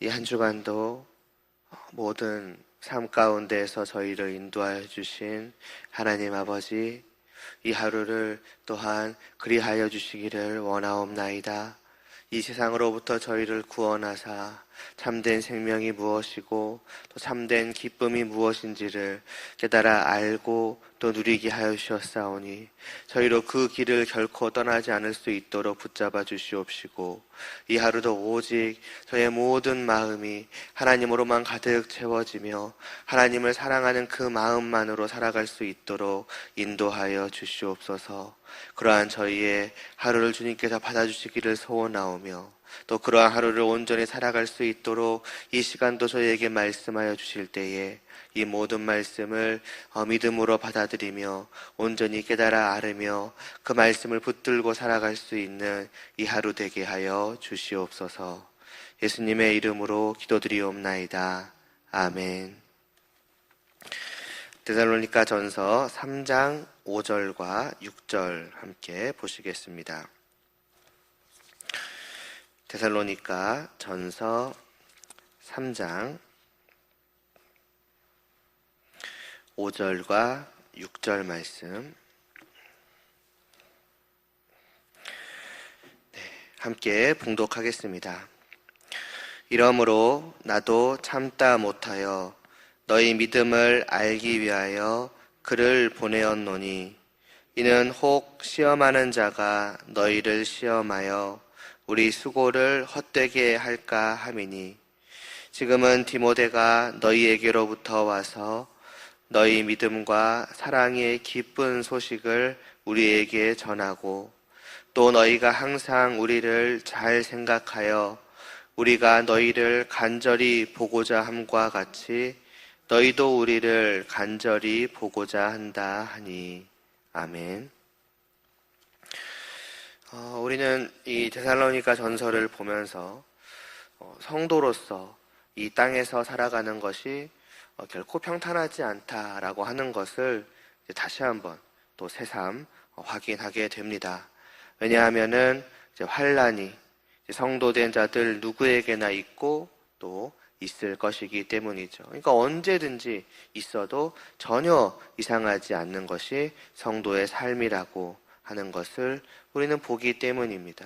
이 한 주간도 모든 삶 가운데에서 저희를 인도하여 주신 하나님 아버지, 이 하루를 또한 그리하여 주시기를 원하옵나이다. 이 세상으로부터 저희를 구원하사 참된 생명이 무엇이고 또 참된 기쁨이 무엇인지를 깨달아 알고 또 누리게 하여 주셨사오니 저희로 그 길을 결코 떠나지 않을 수 있도록 붙잡아 주시옵시고, 이 하루도 오직 저의 모든 마음이 하나님으로만 가득 채워지며 하나님을 사랑하는 그 마음만으로 살아갈 수 있도록 인도하여 주시옵소서. 그러한 저희의 하루를 주님께서 받아주시기를 소원하오며, 또 그러한 하루를 온전히 살아갈 수 있도록 이 시간도 저희에게 말씀하여 주실 때에 이 모든 말씀을 믿음으로 받아들이며 온전히 깨달아 알으며 그 말씀을 붙들고 살아갈 수 있는 이 하루 되게 하여 주시옵소서. 예수님의 이름으로 기도드리옵나이다. 아멘. 데살로니가 전서 3장 5절과 6절 함께 보시겠습니다. 데살로니가 전서 3장 5절과 6절 말씀, 함께 봉독하겠습니다. 이러므로 나도 참다 못하여 너희 믿음을 알기 위하여 그를 보내었노니, 이는 혹 시험하는 자가 너희를 시험하여 우리 수고를 헛되게 할까 함이니, 지금은 디모데가 너희에게로부터 와서 너희 믿음과 사랑의 기쁜 소식을 우리에게 전하고, 또 너희가 항상 우리를 잘 생각하여 우리가 너희를 간절히 보고자 함과 같이 너희도 우리를 간절히 보고자 한다 하니. 아멘. 우리는 이 데살로니가 전서를 보면서 성도로서 이 땅에서 살아가는 것이 결코 평탄하지 않다라고 하는 것을 다시 한번 또 새삼 확인하게 됩니다. 왜냐하면은 환난이 성도된 자들 누구에게나 있고 또 있을 것이기 때문이죠. 그러니까 언제든지 있어도 전혀 이상하지 않는 것이 성도의 삶이라고 하는 것을 우리는 보기 때문입니다.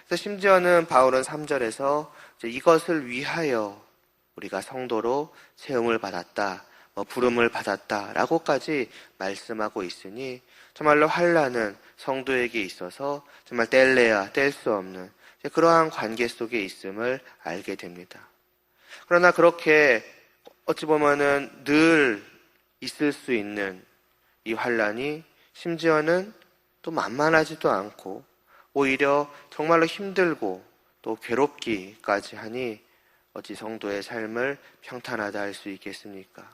그래서 심지어는 바울은 3절에서 이것을 위하여 우리가 성도로 세움을 받았다, 부름을 받았다라고까지 말씀하고 있으니 정말로 환난은 성도에게 있어서 정말 뗄래야 뗄 수 없는 그러한 관계 속에 있음을 알게 됩니다. 그러나 그렇게 어찌 보면은 늘 있을 수 있는 이 환난이 심지어는 또 만만하지도 않고 오히려 정말로 힘들고 또 괴롭기까지 하니 어찌 성도의 삶을 평탄하다 할 수 있겠습니까?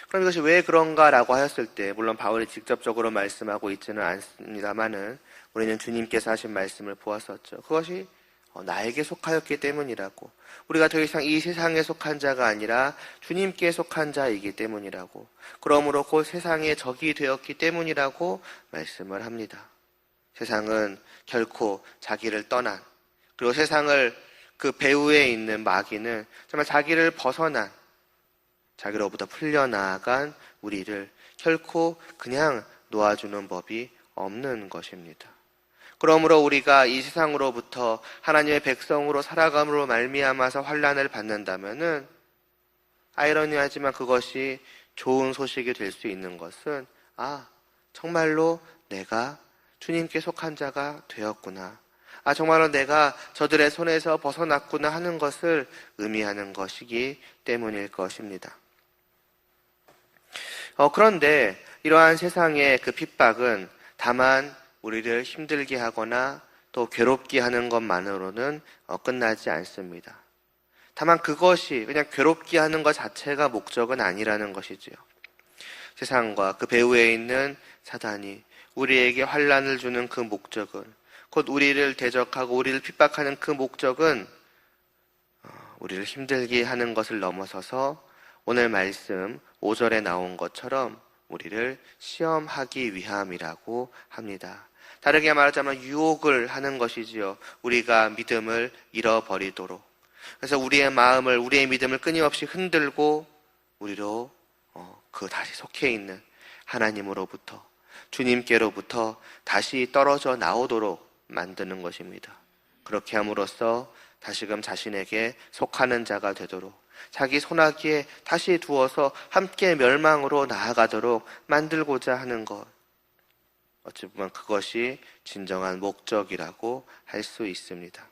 그럼 이것이 왜 그런가라고 하였을 때, 물론 바울이 직접적으로 말씀하고 있지는 않습니다만은 우리는 주님께서 하신 말씀을 보았었죠. 그것이 나에게 속하였기 때문이라고, 우리가 더 이상 이 세상에 속한 자가 아니라 주님께 속한 자이기 때문이라고, 그러므로 곧 세상의 적이 되었기 때문이라고 말씀을 합니다. 세상은 결코 자기를 떠난, 그리고 세상을 그 배후에 있는 마귀는 정말 자기를 벗어난, 자기로부터 풀려나간 우리를 결코 그냥 놓아주는 법이 없는 것입니다. 그러므로 우리가 이 세상으로부터 하나님의 백성으로 살아감으로 말미암아서 환난을 받는다면은, 아이러니하지만 그것이 좋은 소식이 될 수 있는 것은, 정말로 내가 주님께 속한 자가 되었구나, 정말로 내가 저들의 손에서 벗어났구나 하는 것을 의미하는 것이기 때문일 것입니다. 그런데 이러한 세상의 그 핍박은 다만 우리를 힘들게 하거나 또 괴롭게 하는 것만으로는 끝나지 않습니다. 다만 그것이 그냥 괴롭게 하는 것 자체가 목적은 아니라는 것이지요. 세상과 그 배후에 있는 사단이 우리에게 환난을 주는 그 목적은, 곧 우리를 대적하고 우리를 핍박하는 그 목적은 우리를 힘들게 하는 것을 넘어서서 오늘 말씀 5절에 나온 것처럼 우리를 시험하기 위함이라고 합니다. 다르게 말하자면 유혹을 하는 것이지요. 우리가 믿음을 잃어버리도록. 그래서 우리의 마음을, 우리의 믿음을 끊임없이 흔들고 우리로 그 다시 속해 있는 하나님으로부터, 주님께로부터 다시 떨어져 나오도록 만드는 것입니다. 그렇게 함으로써 다시금 자신에게 속하는 자가 되도록, 자기 손아귀에 다시 두어서 함께 멸망으로 나아가도록 만들고자 하는 것. 어찌 보면 그것이 진정한 목적이라고 할 수 있습니다.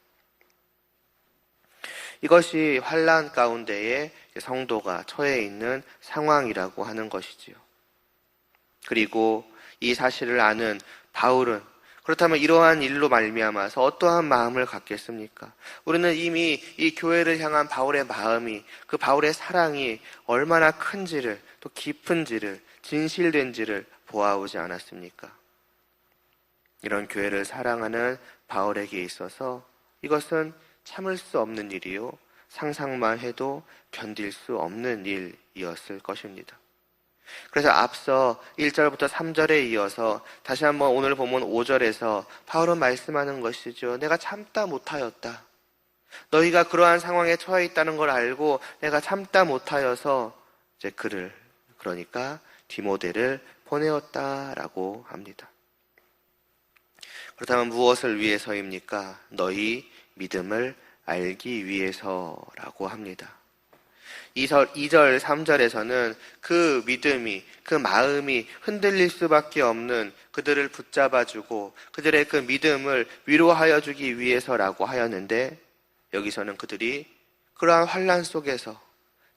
이것이 환난 가운데에 성도가 처해 있는 상황이라고 하는 것이지요. 그리고 이 사실을 아는 바울은 그렇다면 이러한 일로 말미암아서 어떠한 마음을 갖겠습니까? 우리는 이미 이 교회를 향한 바울의 마음이, 그 바울의 사랑이 얼마나 큰지를, 또 깊은지를, 진실된지를 보아오지 않았습니까? 이런 교회를 사랑하는 바울에게 있어서 이것은 참을 수 없는 일이요, 상상만 해도 견딜 수 없는 일이었을 것입니다. 그래서 앞서 1절부터 3절에 이어서 다시 한번 오늘 본문 5절에서 바울은 말씀하는 것이죠. 내가 참다 못하였다. 너희가 그러한 상황에 처해 있다는 걸 알고 내가 참다 못하여서 이제 그를, 그러니까 디모데를 보내었다라고 합니다. 그렇다면 무엇을 위해서입니까? 너희 믿음을 알기 위해서라고 합니다. 2절, 3절에서는 그 믿음이, 그 마음이 흔들릴 수밖에 없는 그들을 붙잡아주고 그들의 그 믿음을 위로하여 주기 위해서라고 하였는데, 여기서는 그들이 그러한 환난 속에서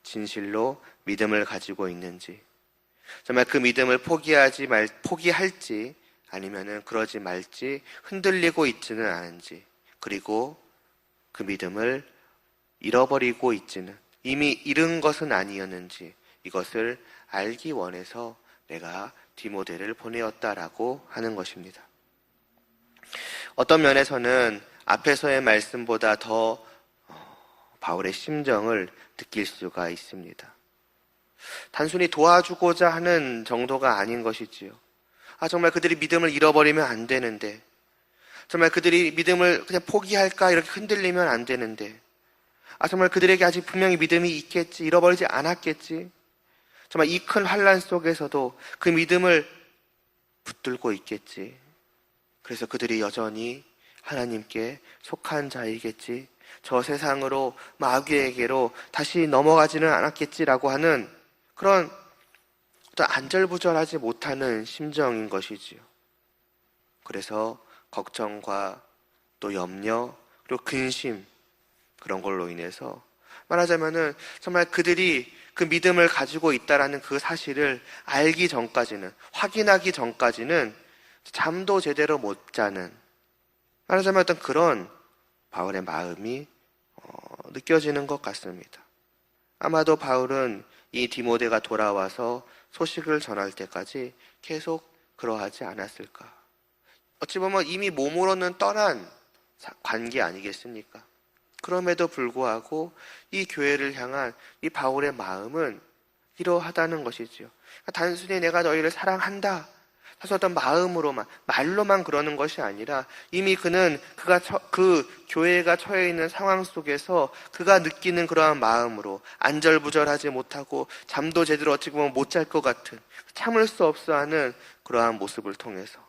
진실로 믿음을 가지고 있는지, 정말 그 믿음을 포기할지 아니면은 그러지 말지 흔들리고 있지는 않은지, 그리고 그 믿음을 잃어버리고 있지는, 이미 잃은 것은 아니었는지, 이것을 알기 원해서 내가 디모데를 보내었다라고 하는 것입니다. 어떤 면에서는 앞에서의 말씀보다 더 바울의 심정을 느낄 수가 있습니다. 단순히 도와주고자 하는 정도가 아닌 것이지요. 정말 그들이 믿음을 잃어버리면 안 되는데, 정말 그들이 믿음을 그냥 포기할까 이렇게 흔들리면 안 되는데, 정말 그들에게 아직 분명히 믿음이 있겠지, 잃어버리지 않았겠지, 정말 이 큰 환난 속에서도 그 믿음을 붙들고 있겠지. 그래서 그들이 여전히 하나님께 속한 자이겠지, 저 세상으로 마귀에게로 다시 넘어가지는 않았겠지라고 하는 그런 어떤 안절부절하지 못하는 심정인 것이지요. 그래서 걱정과 또 염려, 그리고 근심, 그런 걸로 인해서 말하자면은 정말 그들이 그 믿음을 가지고 있다라는 그 사실을 알기 전까지는, 확인하기 전까지는 잠도 제대로 못 자는, 말하자면 어떤 그런 바울의 마음이 느껴지는 것 같습니다. 아마도 바울은 이 디모데가 돌아와서 소식을 전할 때까지 계속 그러하지 않았을까. 어찌 보면 이미 몸으로는 떠난 관계 아니겠습니까? 그럼에도 불구하고 이 교회를 향한 이 바울의 마음은 이러하다는 것이지요. 단순히 내가 너희를 사랑한다, 사실 어떤 마음으로만, 말로만 그러는 것이 아니라 이미 그는 그 교회가 처해 있는 상황 속에서 그가 느끼는 그러한 마음으로 안절부절하지 못하고 잠도 제대로 어찌 보면 못 잘 것 같은, 참을 수 없어 하는 그러한 모습을 통해서,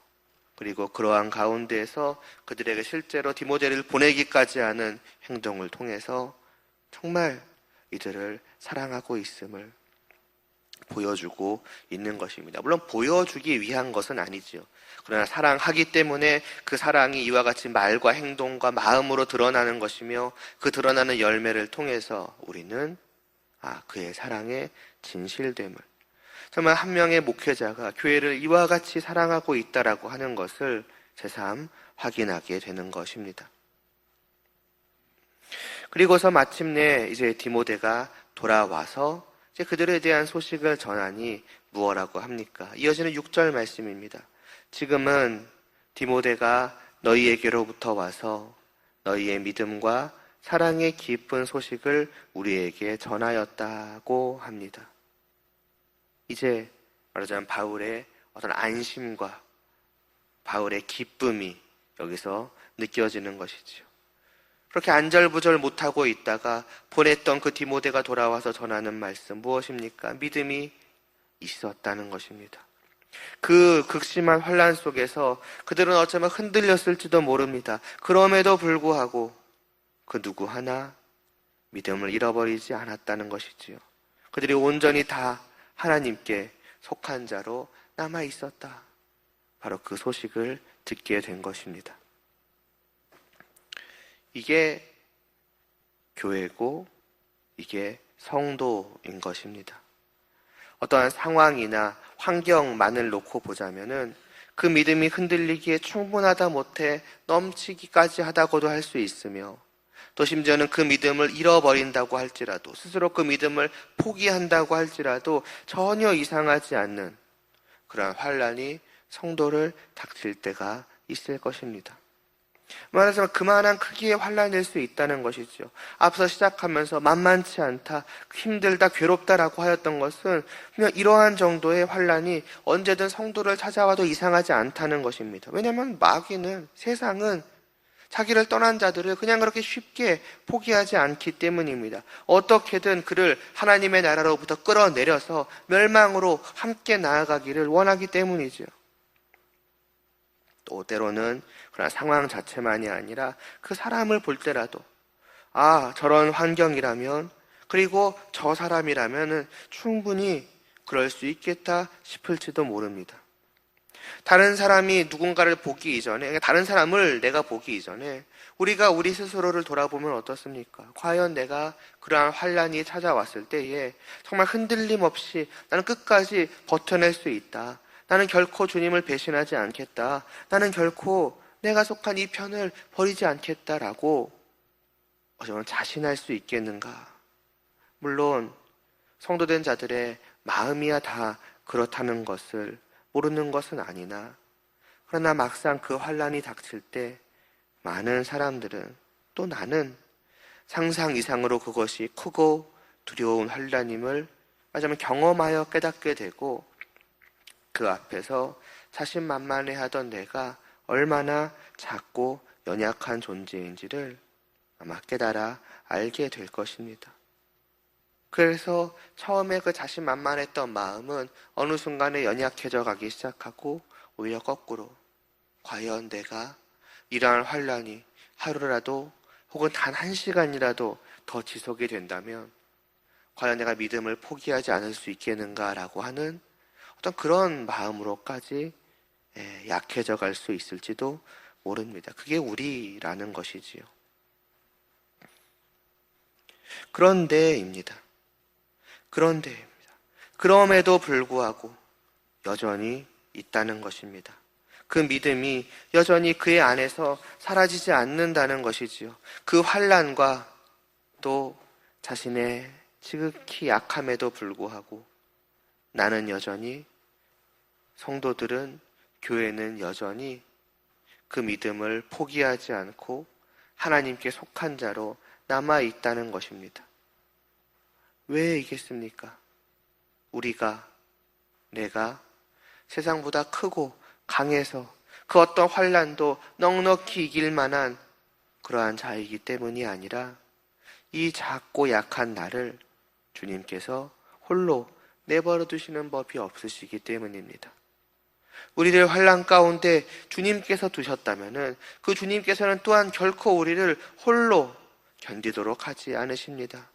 그리고 그러한 가운데에서 그들에게 실제로 디모데를 보내기까지 하는 행동을 통해서 정말 이들을 사랑하고 있음을 보여주고 있는 것입니다. 물론 보여주기 위한 것은 아니지요. 그러나 사랑하기 때문에 그 사랑이 이와 같이 말과 행동과 마음으로 드러나는 것이며, 그 드러나는 열매를 통해서 우리는 그의 사랑의 진실됨을, 정말 한 명의 목회자가 교회를 이와 같이 사랑하고 있다라고 하는 것을 새삼 확인하게 되는 것입니다. 그리고서 마침내 이제 디모데가 돌아와서 이제 그들에 대한 소식을 전하니 무엇라고 합니까? 이어지는 6절 말씀입니다. 지금은 디모데가 너희에게로부터 와서 너희의 믿음과 사랑의 깊은 소식을 우리에게 전하였다고 합니다. 이제 말하자면 바울의 어떤 안심과 바울의 기쁨이 여기서 느껴지는 것이지요. 그렇게 안절부절 못하고 있다가 보냈던 그 디모데가 돌아와서 전하는 말씀 무엇입니까? 믿음이 있었다는 것입니다. 그 극심한 환난 속에서 그들은 어쩌면 흔들렸을지도 모릅니다. 그럼에도 불구하고 그 누구 하나 믿음을 잃어버리지 않았다는 것이지요. 그들이 온전히 다 하나님께 속한 자로 남아 있었다. 바로 그 소식을 듣게 된 것입니다. 이게 교회고 이게 성도인 것입니다. 어떠한 상황이나 환경만을 놓고 보자면은 그 믿음이 흔들리기에 충분하다 못해 넘치기까지 하다고도 할 수 있으며, 또 심지어는 그 믿음을 잃어버린다고 할지라도, 스스로 그 믿음을 포기한다고 할지라도 전혀 이상하지 않는 그러한 환난이 성도를 닥칠 때가 있을 것입니다. 말하자면 그만한 크기의 환난일 수 있다는 것이죠. 앞서 시작하면서 만만치 않다, 힘들다, 괴롭다라고 하였던 것은 그냥 이러한 정도의 환난이 언제든 성도를 찾아와도 이상하지 않다는 것입니다. 왜냐하면 마귀는, 세상은 자기를 떠난 자들을 그냥 그렇게 쉽게 포기하지 않기 때문입니다. 어떻게든 그를 하나님의 나라로부터 끌어내려서 멸망으로 함께 나아가기를 원하기 때문이죠. 또 때로는 그런 상황 자체만이 아니라 그 사람을 볼 때라도, 저런 환경이라면, 그리고 저 사람이라면 충분히 그럴 수 있겠다 싶을지도 모릅니다. 다른 사람이 누군가를 보기 이전에, 다른 사람을 내가 보기 이전에 우리가 우리 스스로를 돌아보면 어떻습니까? 과연 내가 그러한 환난이 찾아왔을 때에 정말 흔들림 없이 나는 끝까지 버텨낼 수 있다. 나는 결코 주님을 배신하지 않겠다. 나는 결코 내가 속한 이 편을 버리지 않겠다라고 어쩌면 자신할 수 있겠는가? 물론 성도된 자들의 마음이야 다 그렇다는 것을 모르는 것은 아니나, 그러나 막상 그 환난이 닥칠 때 많은 사람들은, 또 나는 상상 이상으로 그것이 크고 두려운 환난임을 말하자면 경험하여 깨닫게 되고, 그 앞에서 자신만만해하던 내가 얼마나 작고 연약한 존재인지를 아마 깨달아 알게 될 것입니다. 그래서 처음에 그 자신만만했던 마음은 어느 순간에 연약해져 가기 시작하고, 오히려 거꾸로 과연 내가 이러한 환난이 하루라도 혹은 단 1시간이라도 더 지속이 된다면 과연 내가 믿음을 포기하지 않을 수 있겠는가라고 하는 어떤 그런 마음으로까지 약해져 갈 수 있을지도 모릅니다. 그게 우리라는 것이지요. 그런데입니다. 그럼에도 불구하고 여전히 있다는 것입니다. 그 믿음이 여전히 그의 안에서 사라지지 않는다는 것이지요. 그 환난과 또 자신의 지극히 약함에도 불구하고 나는 여전히, 성도들은, 교회는 여전히 그 믿음을 포기하지 않고 하나님께 속한 자로 남아있다는 것입니다. 왜 이겠습니까? 우리가, 내가 세상보다 크고 강해서 그 어떤 환난도 넉넉히 이길 만한 그러한 자이기 때문이 아니라 이 작고 약한 나를 주님께서 홀로 내버려 두시는 법이 없으시기 때문입니다. 우리를 환난 가운데 주님께서 두셨다면은 그 주님께서는 또한 결코 우리를 홀로 견디도록 하지 않으십니다.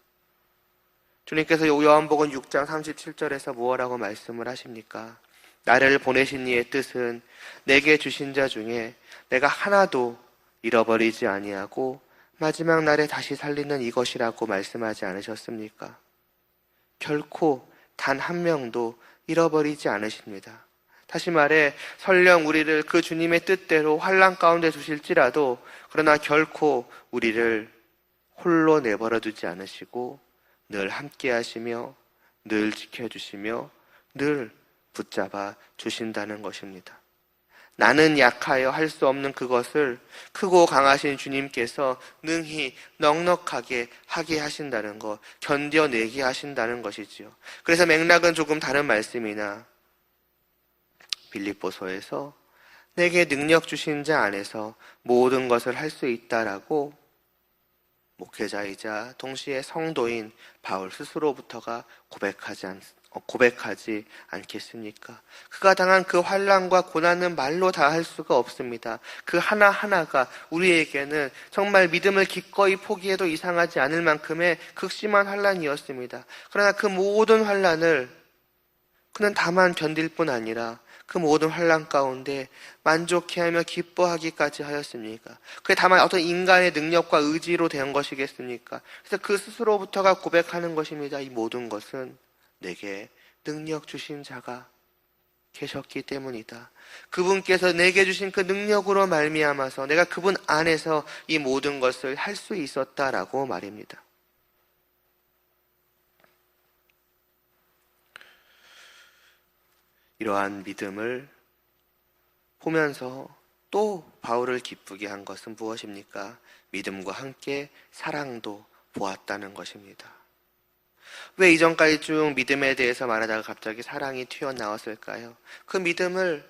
주님께서 요한복음 6장 37절에서 무엇라고 말씀을 하십니까? 나를 보내신 이의 뜻은 내게 주신 자 중에 내가 하나도 잃어버리지 아니하고 마지막 날에 다시 살리는 이것이라고 말씀하지 않으셨습니까? 결코 단 한 명도 잃어버리지 않으십니다. 다시 말해 설령 우리를 그 주님의 뜻대로 환난 가운데 두실지라도, 그러나 결코 우리를 홀로 내버려 두지 않으시고 늘 함께 하시며 늘 지켜주시며 늘 붙잡아 주신다는 것입니다. 나는 약하여 할 수 없는 그것을 크고 강하신 주님께서 능히 넉넉하게 하게 하신다는 것, 견뎌내게 하신다는 것이지요. 그래서 맥락은 조금 다른 말씀이나 빌립보서에서 내게 능력 주신 자 안에서 모든 것을 할 수 있다라고 목회자이자 동시에 성도인 바울 스스로부터가 고백하지 않겠습니까? 그가 당한 그 환난과 고난은 말로 다 할 수가 없습니다. 그 하나하나가 우리에게는 정말 믿음을 기꺼이 포기해도 이상하지 않을 만큼의 극심한 환난이었습니다. 그러나 그 모든 환난을 그는 다만 견딜 뿐 아니라 그 모든 환난 가운데 만족해하며 기뻐하기까지 하였습니까? 그게 다만 어떤 인간의 능력과 의지로 된 것이겠습니까? 그래서 그 스스로부터가 고백하는 것입니다. 이 모든 것은 내게 능력 주신 자가 계셨기 때문이다. 그분께서 내게 주신 그 능력으로 말미암아서 내가 그분 안에서 이 모든 것을 할 수 있었다라고 말입니다. 이러한 믿음을 보면서 또 바울을 기쁘게 한 것은 무엇입니까? 믿음과 함께 사랑도 보았다는 것입니다. 왜 이전까지 쭉 믿음에 대해서 말하다가 갑자기 사랑이 튀어나왔을까요? 그 믿음을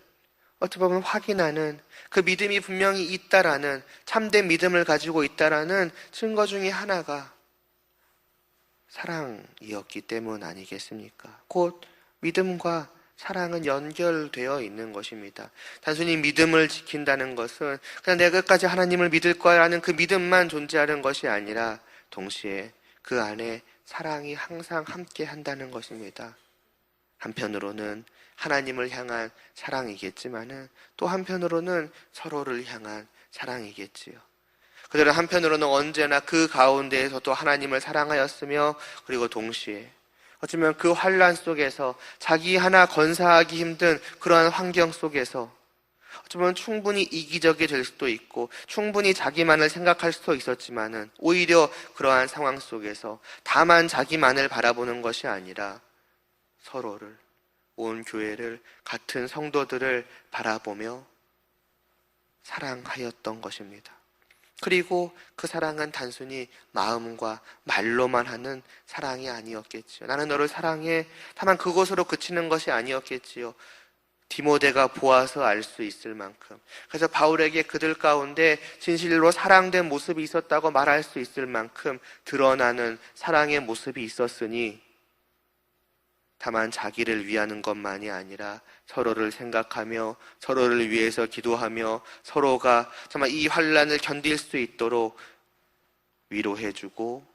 어떻게 보면 확인하는, 그 믿음이 분명히 있다라는, 참된 믿음을 가지고 있다라는 증거 중에 하나가 사랑이었기 때문 아니겠습니까? 곧 믿음과 사랑은 연결되어 있는 것입니다. 단순히 믿음을 지킨다는 것은 그냥 내가 끝까지 하나님을 믿을 거야라는 그 믿음만 존재하는 것이 아니라 동시에 그 안에 사랑이 항상 함께 한다는 것입니다. 한편으로는 하나님을 향한 사랑이겠지만은 또 한편으로는 서로를 향한 사랑이겠지요. 그들은 한편으로는 언제나 그 가운데에서도 하나님을 사랑하였으며 그리고 동시에 어쩌면 그 환난 속에서 자기 하나 건사하기 힘든 그러한 환경 속에서 어쩌면 충분히 이기적이 될 수도 있고 충분히 자기만을 생각할 수도 있었지만은 오히려 그러한 상황 속에서 다만 자기만을 바라보는 것이 아니라 서로를, 온 교회를, 같은 성도들을 바라보며 사랑하였던 것입니다. 그리고 그 사랑은 단순히 마음과 말로만 하는 사랑이 아니었겠지요. 나는 너를 사랑해. 다만 그것으로 그치는 것이 아니었겠지요. 디모데가 보아서 알 수 있을 만큼. 그래서 바울에게 그들 가운데 진실로 사랑된 모습이 있었다고 말할 수 있을 만큼 드러나는 사랑의 모습이 있었으니 다만 자기를 위하는 것만이 아니라 서로를 생각하며 서로를 위해서 기도하며 서로가 정말 이 환난을 견딜 수 있도록 위로해주고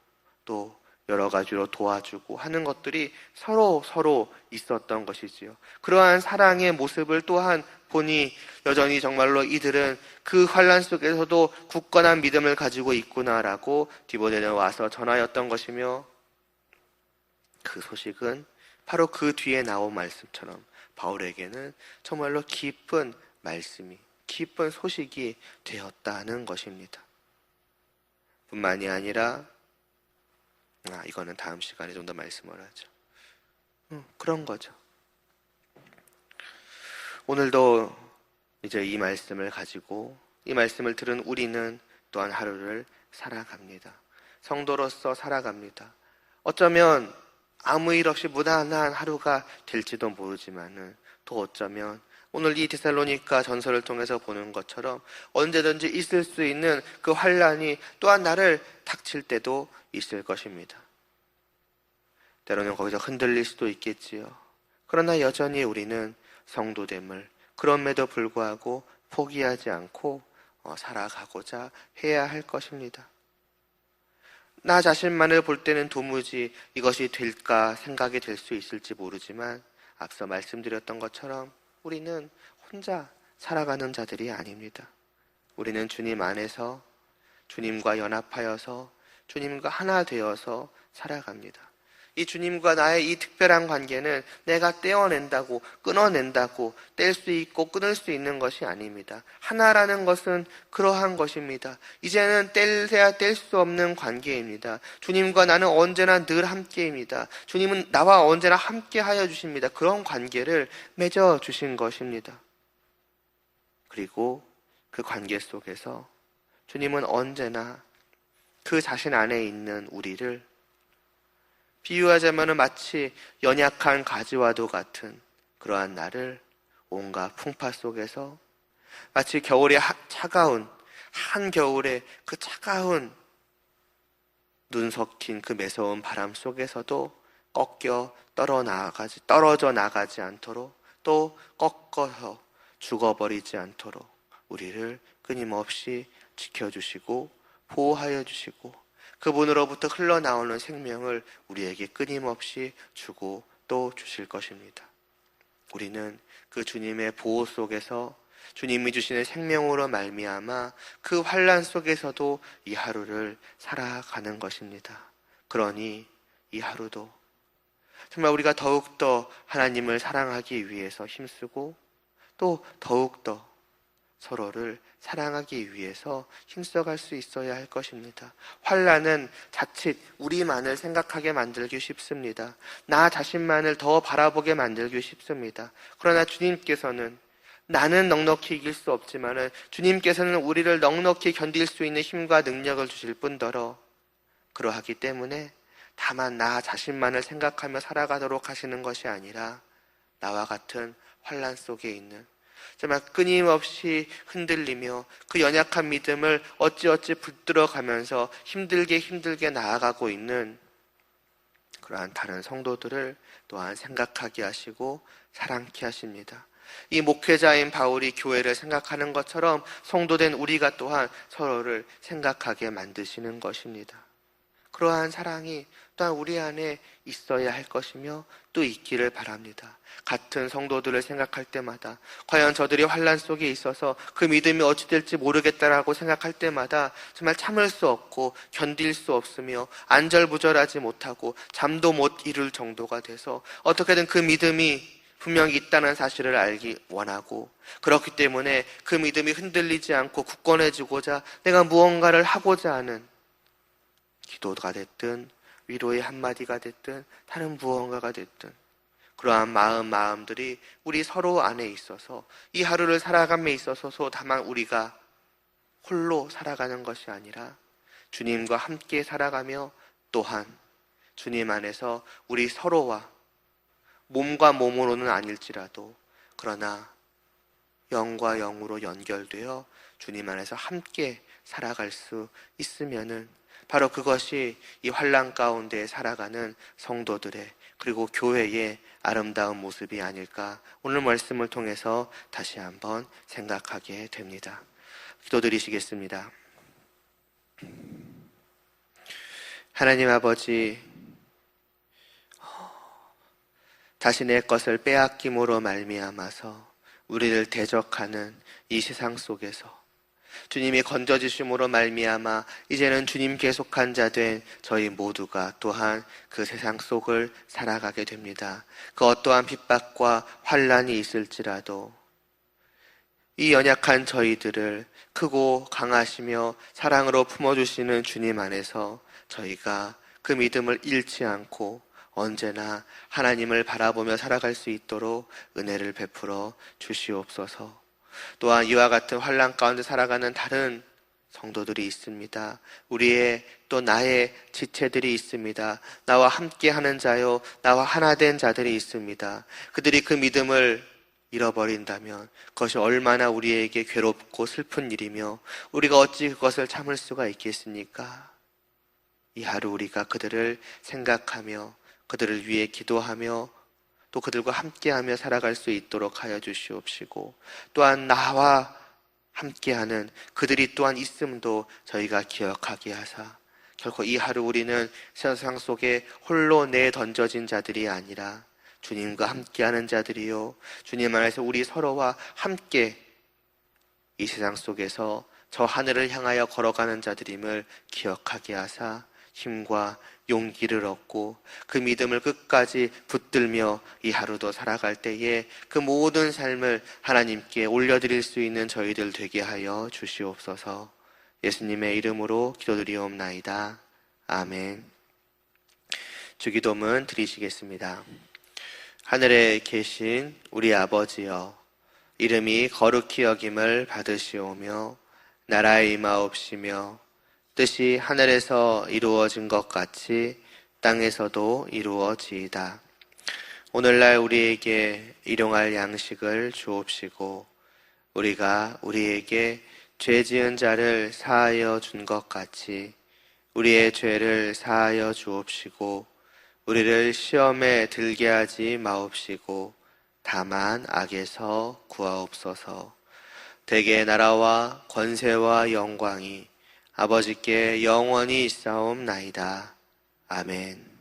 또 여러 가지로 도와주고 하는 것들이 서로 있었던 것이지요. 그러한 사랑의 모습을 또한 보니 여전히 정말로 이들은 그 환난 속에서도 굳건한 믿음을 가지고 있구나라고 디모데는 와서 전하였던 것이며 그 소식은 바로 그 뒤에 나온 말씀처럼 바울에게는 정말로 기쁜 말씀이, 기쁜 소식이 되었다는 것입니다. 뿐만이 아니라 이거는 다음 시간에 좀 더 말씀을 하죠. 그런 거죠. 오늘도 이제 이 말씀을 가지고 이 말씀을 들은 우리는 또한 하루를 살아갑니다. 성도로서 살아갑니다. 어쩌면 아무 일 없이 무난한 하루가 될지도 모르지만은 또 어쩌면 오늘 이 데살로니가 전설을 통해서 보는 것처럼 언제든지 있을 수 있는 그 환난이 또한 나를 닥칠 때도 있을 것입니다. 때로는 거기서 흔들릴 수도 있겠지요. 그러나 여전히 우리는 성도됨을 그럼에도 불구하고 포기하지 않고 살아가고자 해야 할 것입니다. 나 자신만을 볼 때는 도무지 이것이 될까 생각이 될 수 있을지 모르지만 앞서 말씀드렸던 것처럼 우리는 혼자 살아가는 자들이 아닙니다. 우리는 주님 안에서 주님과 연합하여서 주님과 하나 되어서 살아갑니다. 이 주님과 나의 이 특별한 관계는 내가 떼어낸다고, 끊어낸다고 뗄 수 있고 끊을 수 있는 것이 아닙니다. 하나라는 것은 그러한 것입니다. 이제는 뗄래야 뗄 수 없는 관계입니다. 주님과 나는 언제나 늘 함께입니다. 주님은 나와 언제나 함께 하여 주십니다. 그런 관계를 맺어 주신 것입니다. 그리고 그 관계 속에서 주님은 언제나 그 자신 안에 있는 우리를 비유하자면 마치 연약한 가지와도 같은 그러한 나를 온갖 풍파 속에서 마치 겨울의 차가운 한겨울에 그 차가운 눈 섞인 그 매서운 바람 속에서도 떨어져 나가지 않도록, 또 꺾어서 죽어버리지 않도록 우리를 끊임없이 지켜주시고 보호하여 주시고, 그분으로부터 흘러나오는 생명을 우리에게 끊임없이 주고 또 주실 것입니다. 우리는 그 주님의 보호 속에서, 주님이 주시는 생명으로 말미암아 그 환난 속에서도 이 하루를 살아가는 것입니다. 그러니 이 하루도 정말 우리가 더욱더 하나님을 사랑하기 위해서 힘쓰고, 또 더욱더 서로를 사랑하기 위해서 힘써갈 수 있어야 할 것입니다. 환난은 자칫 우리만을 생각하게 만들기 쉽습니다. 나 자신만을 더 바라보게 만들기 쉽습니다. 그러나 주님께서는, 나는 넉넉히 이길 수 없지만은 주님께서는 우리를 넉넉히 견딜 수 있는 힘과 능력을 주실 뿐더러, 그러하기 때문에 다만 나 자신만을 생각하며 살아가도록 하시는 것이 아니라, 나와 같은 환난 속에 있는, 정말 끊임없이 흔들리며 그 연약한 믿음을 어찌어찌 붙들어가면서 힘들게 나아가고 있는 그러한 다른 성도들을 또한 생각하게 하시고 사랑케 하십니다. 이 목회자인 바울이 교회를 생각하는 것처럼 성도된 우리가 또한 서로를 생각하게 만드시는 것입니다. 그러한 사랑이 또한 우리 안에 있어야 할 것이며 또 있기를 바랍니다. 같은 성도들을 생각할 때마다, 과연 저들이 환난 속에 있어서 그 믿음이 어찌 될지 모르겠다라고 생각할 때마다 정말 참을 수 없고 견딜 수 없으며 안절부절하지 못하고 잠도 못 이룰 정도가 돼서 어떻게든 그 믿음이 분명히 있다는 사실을 알기 원하고, 그렇기 때문에 그 믿음이 흔들리지 않고 굳건해지고자 내가 무언가를 하고자 하는, 기도가 됐든 위로의 한마디가 됐든 다른 무언가가 됐든, 그러한 마음들이 우리 서로 안에 있어서 이 하루를 살아감에 있어서 다만 우리가 홀로 살아가는 것이 아니라 주님과 함께 살아가며, 또한 주님 안에서 우리 서로와 몸과 몸으로는 아닐지라도 그러나 영과 영으로 연결되어 주님 안에서 함께 살아갈 수 있으면은, 바로 그것이 이 환난 가운데 살아가는 성도들의, 그리고 교회의 아름다운 모습이 아닐까, 오늘 말씀을 통해서 다시 한번 생각하게 됩니다. 기도드리시겠습니다. 하나님 아버지, 자신의 것을 빼앗김으로 말미암아서 우리를 대적하는 이 세상 속에서 주님이 건져주심으로 말미암아 이제는 주님께 속한 자 된 저희 모두가 또한 그 세상 속을 살아가게 됩니다. 그 어떠한 핍박과 환난이 있을지라도 이 연약한 저희들을 크고 강하시며 사랑으로 품어주시는 주님 안에서 저희가 그 믿음을 잃지 않고 언제나 하나님을 바라보며 살아갈 수 있도록 은혜를 베풀어 주시옵소서. 또한 이와 같은 환난 가운데 살아가는 다른 성도들이 있습니다. 우리의 또 나의 지체들이 있습니다. 나와 함께하는 자요, 나와 하나 된 자들이 있습니다. 그들이 그 믿음을 잃어버린다면 그것이 얼마나 우리에게 괴롭고 슬픈 일이며 우리가 어찌 그것을 참을 수가 있겠습니까? 이 하루 우리가 그들을 생각하며 그들을 위해 기도하며 또 그들과 함께하며 살아갈 수 있도록 하여 주시옵시고, 또한 나와 함께하는 그들이 또한 있음도 저희가 기억하게 하사 결코 이 하루 우리는 세상 속에 홀로 내던져진 자들이 아니라 주님과 함께하는 자들이요, 주님 안에서 우리 서로와 함께 이 세상 속에서 저 하늘을 향하여 걸어가는 자들임을 기억하게 하사 힘과 용기를 얻고 그 믿음을 끝까지 붙들며 이 하루도 살아갈 때에 그 모든 삶을 하나님께 올려드릴 수 있는 저희들 되게 하여 주시옵소서. 예수님의 이름으로 기도드리옵나이다. 아멘. 주기도문 드리시겠습니다. 하늘에 계신 우리 아버지여, 이름이 거룩히 여김을 받으시오며 나라의 임하옵시며 뜻이 하늘에서 이루어진 것 같이 땅에서도 이루어지이다. 오늘날 우리에게 일용할 양식을 주옵시고 우리가 우리에게 죄 지은 자를 사하여 준 것 같이 우리의 죄를 사하여 주옵시고 우리를 시험에 들게 하지 마옵시고 다만 악에서 구하옵소서. 대개 나라와 권세와 영광이 아버지께 영원히 있사옵나이다. 아멘.